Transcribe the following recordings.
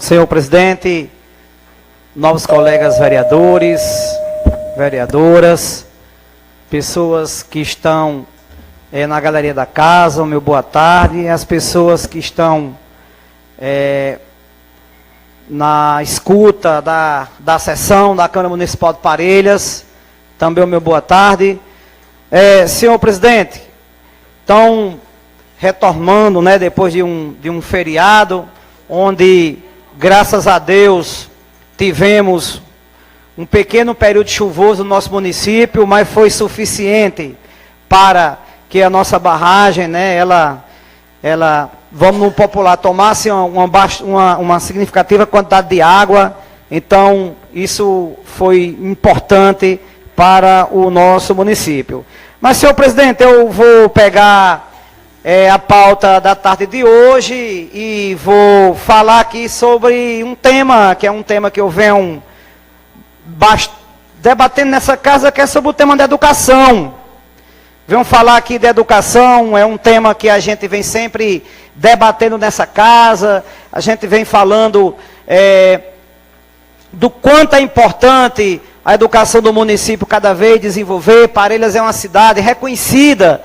Senhor presidente, novos colegas vereadores, vereadoras, pessoas que estão na galeria da casa, o meu boa tarde, as pessoas que estão na escuta da sessão da Câmara Municipal de Parelhas, também o meu boa tarde. Senhor presidente, então, retornando, né, depois de um feriado, onde, graças a Deus, tivemos um pequeno período chuvoso no nosso município, mas foi suficiente para que a nossa barragem, né, ela vamos no popular, tomasse uma significativa quantidade de água. Então, isso foi importante para o nosso município. Mas, senhor presidente, eu vou pegar a pauta da tarde de hoje e vou falar aqui sobre um tema, que é um tema que eu venho debatendo nessa casa, que é sobre o tema da educação. Venho falar aqui de educação, é um tema que a gente vem sempre debatendo nessa casa, a gente vem falando do quanto é importante a educação do município cada vez desenvolver. Parelhas é uma cidade reconhecida,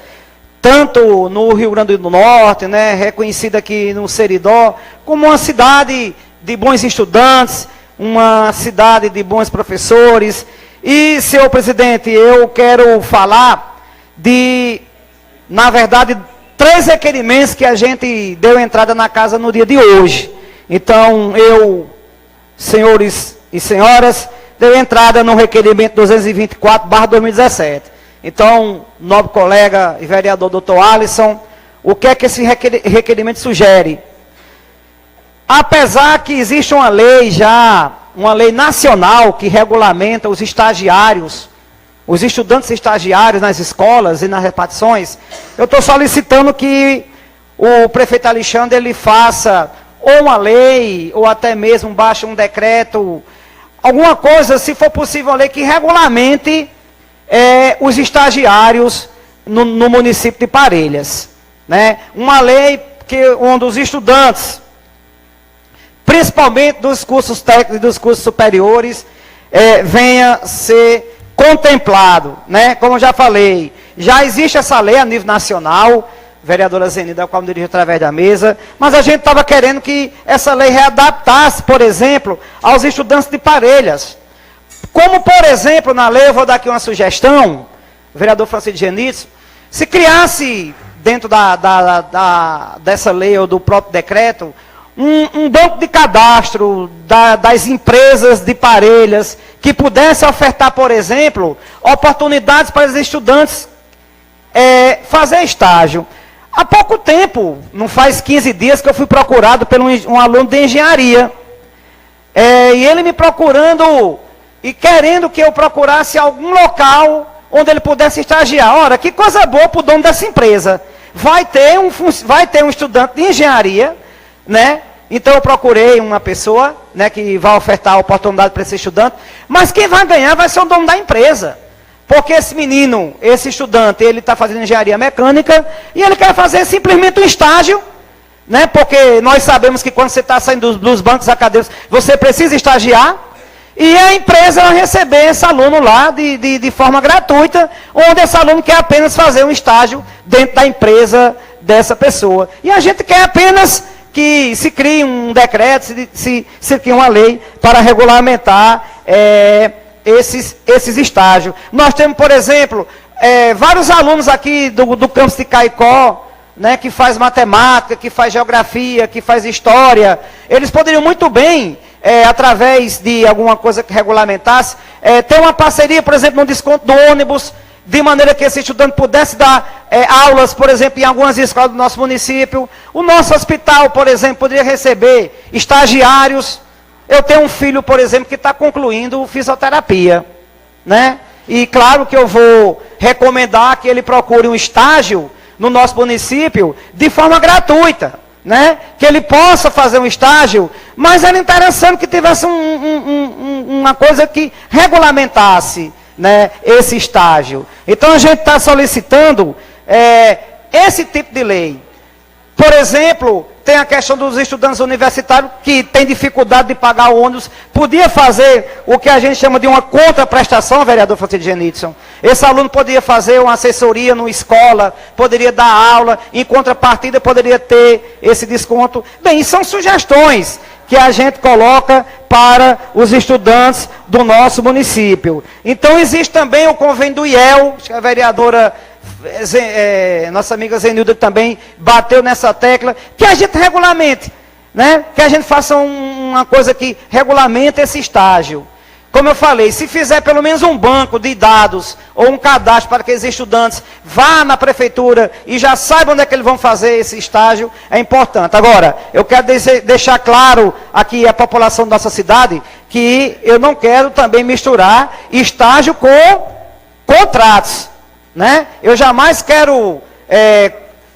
tanto no Rio Grande do Norte, né, reconhecida aqui no Seridó, como uma cidade de bons estudantes, uma cidade de bons professores. E, senhor presidente, eu quero falar na verdade, 3 requerimentos que a gente deu entrada na casa no dia de hoje. Então, eu, senhores e senhoras, deu entrada no requerimento 224/2017. Então, nobre colega e vereador doutor Alisson, o que é que esse requerimento sugere? Apesar que existe uma lei uma lei nacional que regulamenta os estagiários, os estudantes estagiários nas escolas e nas repartições, eu estou solicitando que o prefeito Alexandre ele faça ou uma lei, ou até mesmo baixe um decreto, alguma coisa, se for possível, uma lei que regulamente os estagiários no município de Parelhas, né? Uma lei onde os estudantes, principalmente dos cursos técnicos e dos cursos superiores, venha ser contemplado, né? Como eu já falei, já existe essa lei a nível nacional, vereadora Zenida, a qual me dirijo através da mesa, mas a gente estava querendo que essa lei readaptasse, por exemplo, aos estudantes de Parelhas. Como, por exemplo, na lei, eu vou dar aqui uma sugestão, vereador Francisco Genitz, se criasse, dentro dessa lei ou do próprio decreto, um banco de cadastro das empresas de Parelhas, que pudesse ofertar, por exemplo, oportunidades para os estudantes fazer estágio. Há pouco tempo, não faz 15 dias, que eu fui procurado por um aluno de engenharia. E ele me procurando e querendo que eu procurasse algum local onde ele pudesse estagiar. Ora, que coisa boa para o dono dessa empresa. Vai ter um estudante de engenharia, né? Então eu procurei uma pessoa, né, que vai ofertar a oportunidade para esse estudante, mas quem vai ganhar vai ser o dono da empresa. Porque esse estudante, ele está fazendo engenharia mecânica e ele quer fazer simplesmente um estágio, né? Porque nós sabemos que quando você está saindo dos bancos acadêmicos, você precisa estagiar, e a empresa vai receber esse aluno lá de forma gratuita, onde esse aluno quer apenas fazer um estágio dentro da empresa dessa pessoa. E a gente quer apenas que se crie um decreto, se crie uma lei para regulamentar esses estágios. Nós temos, por exemplo, vários alunos aqui do campus de Caicó, né, que faz matemática, que faz geografia, que faz história. Eles poderiam muito bem, através de alguma coisa que regulamentasse, ter uma parceria, por exemplo, no desconto do ônibus, de maneira que esse estudante pudesse dar aulas, por exemplo, em algumas escolas do nosso município. O nosso hospital, por exemplo, poderia receber estagiários. Eu tenho um filho, por exemplo, que está concluindo fisioterapia, né? E claro que eu vou recomendar que ele procure um estágio no nosso município de forma gratuita, né? Que ele possa fazer um estágio, mas era interessante que tivesse uma coisa que regulamentasse, né, esse estágio. Então a gente está solicitando esse tipo de lei. Por exemplo, tem a questão dos estudantes universitários que têm dificuldade de pagar o ônibus. Podia fazer o que a gente chama de uma contraprestação, vereador Francisco Genidson. Esse aluno poderia fazer uma assessoria numa escola, poderia dar aula, em contrapartida poderia ter esse desconto. Bem, são sugestões que a gente coloca para os estudantes do nosso município. Então, existe também o convênio do IEL, acho que a vereadora, nossa amiga Zenilda também bateu nessa tecla, que a gente regulamente, né? Que a gente faça uma coisa que regulamente esse estágio. Como eu falei, se fizer pelo menos um banco de dados ou um cadastro para que os estudantes vá na prefeitura e já saibam onde é que eles vão fazer esse estágio, é importante. Agora, eu quero deixar claro aqui à população da nossa cidade que eu não quero também misturar estágio com contratos, né? Eu jamais quero,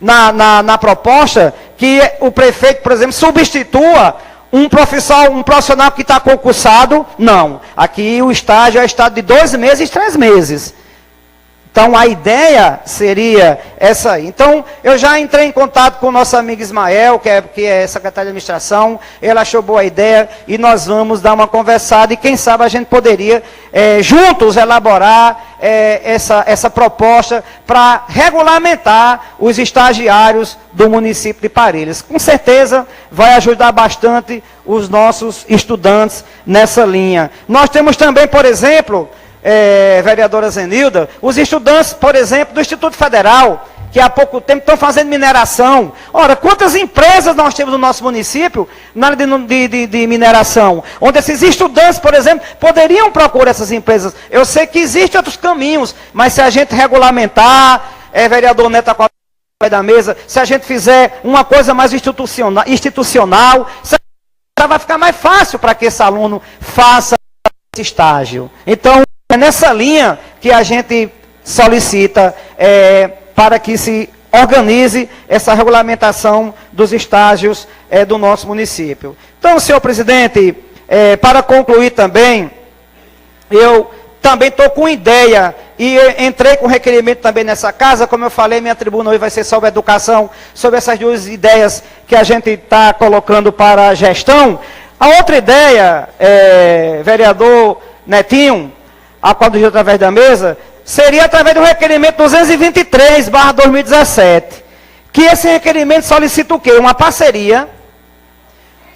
na proposta, que o prefeito, por exemplo, substitua um profissional que está concursado. Não. Aqui o estágio é estágio de 2 meses e 3 meses. Então, a ideia seria essa aí. Então, eu já entrei em contato com o nosso amigo Ismael, que é secretário de administração. Ele achou boa a ideia e nós vamos dar uma conversada. E quem sabe a gente poderia, juntos, elaborar essa proposta para regulamentar os estagiários do município de Parelhas. Com certeza, vai ajudar bastante os nossos estudantes nessa linha. Nós temos também, por exemplo, vereadora Zenilda, os estudantes, por exemplo, do Instituto Federal, que há pouco tempo estão fazendo mineração. Ora, quantas empresas nós temos no nosso município na área de mineração, onde esses estudantes, por exemplo, poderiam procurar essas empresas. Eu sei que existem outros caminhos, mas se a gente regulamentar, vereador Neto da mesa, se a gente fizer uma coisa mais institucional, já vai ficar mais fácil para que esse aluno faça esse estágio. Então, é nessa linha que a gente solicita para que se organize essa regulamentação dos estágios do nosso município. Então, senhor presidente, para concluir também, eu também estou com ideia e entrei com requerimento também nessa casa. Como eu falei, minha tribuna hoje vai ser sobre educação, sobre essas 2 ideias que a gente está colocando para a gestão. A outra ideia, vereador Netinho, a qual dirigi através da mesa, seria através do requerimento 223/2017, que esse requerimento solicita o quê? Uma parceria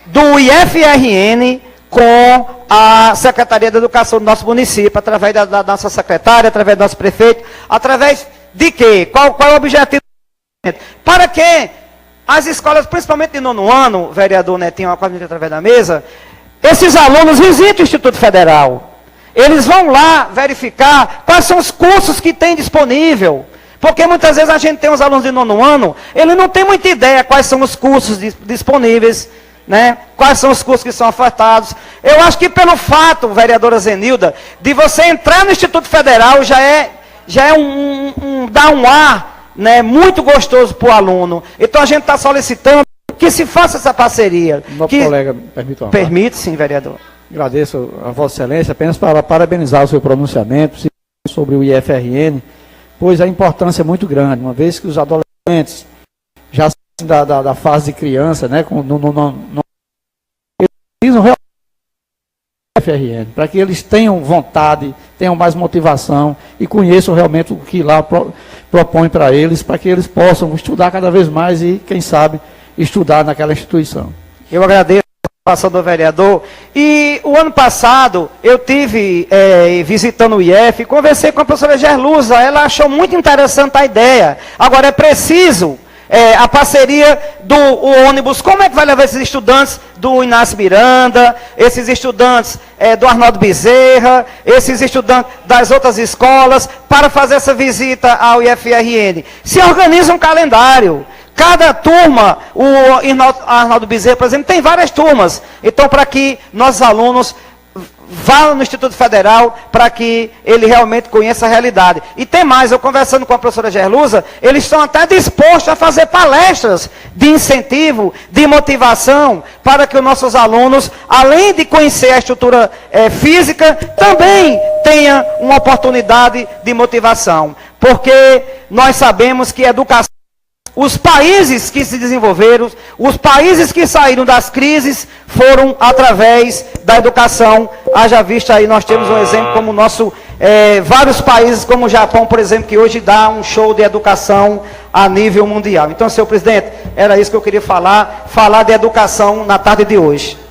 do IFRN com a Secretaria de Educação do nosso município, através da nossa secretária, através do nosso prefeito, através de quê? Qual é o objetivo? Para que as escolas, principalmente de 9º ano, vereador Netinho, a qual dirigi através da mesa, esses alunos visitam o Instituto Federal. Eles vão lá verificar quais são os cursos que tem disponível. Porque muitas vezes a gente tem uns alunos de 9º ano, ele não tem muita ideia quais são os cursos disponíveis, né? Quais são os cursos que são ofertados. Eu acho que pelo fato, vereadora Zenilda, de você entrar no Instituto Federal, já é dar um ar, né, muito gostoso para o aluno. Então a gente está solicitando que se faça essa parceria. Meu colega, permite uma parte? Permite, sim, vereador. Agradeço a Vossa Excelência apenas para parabenizar o seu pronunciamento sobre o IFRN, pois a importância é muito grande, uma vez que os adolescentes já saem da fase de criança, né, eles precisam realmente do IFRN, para que eles tenham vontade, tenham mais motivação e conheçam realmente o que lá propõe para eles, para que eles possam estudar cada vez mais e, quem sabe, estudar naquela instituição. Eu agradeço a participação do vereador. E o ano passado, eu tive visitando o IF, conversei com a professora Gerlusa, ela achou muito interessante a ideia. Agora, é preciso a parceria do ônibus. Como é que vai levar esses estudantes do Inácio Miranda, esses estudantes do Arnaldo Bezerra, esses estudantes das outras escolas, para fazer essa visita ao IFRN? Se organiza um calendário. Cada turma, o Arnaldo Bezerra, por exemplo, tem várias turmas. Então, para que nossos alunos vá no Instituto Federal, para que ele realmente conheça a realidade. E tem mais, eu conversando com a professora Gerlusa, eles estão até dispostos a fazer palestras de incentivo, de motivação, para que os nossos alunos, além de conhecer a estrutura física, também tenham uma oportunidade de motivação. Porque nós sabemos que a educação Os países que se desenvolveram, os países que saíram das crises, foram através da educação. Haja vista aí, nós temos um exemplo como o nosso, vários países, como o Japão, por exemplo, que hoje dá um show de educação a nível mundial. Então, senhor presidente, era isso que eu queria falar de educação na tarde de hoje.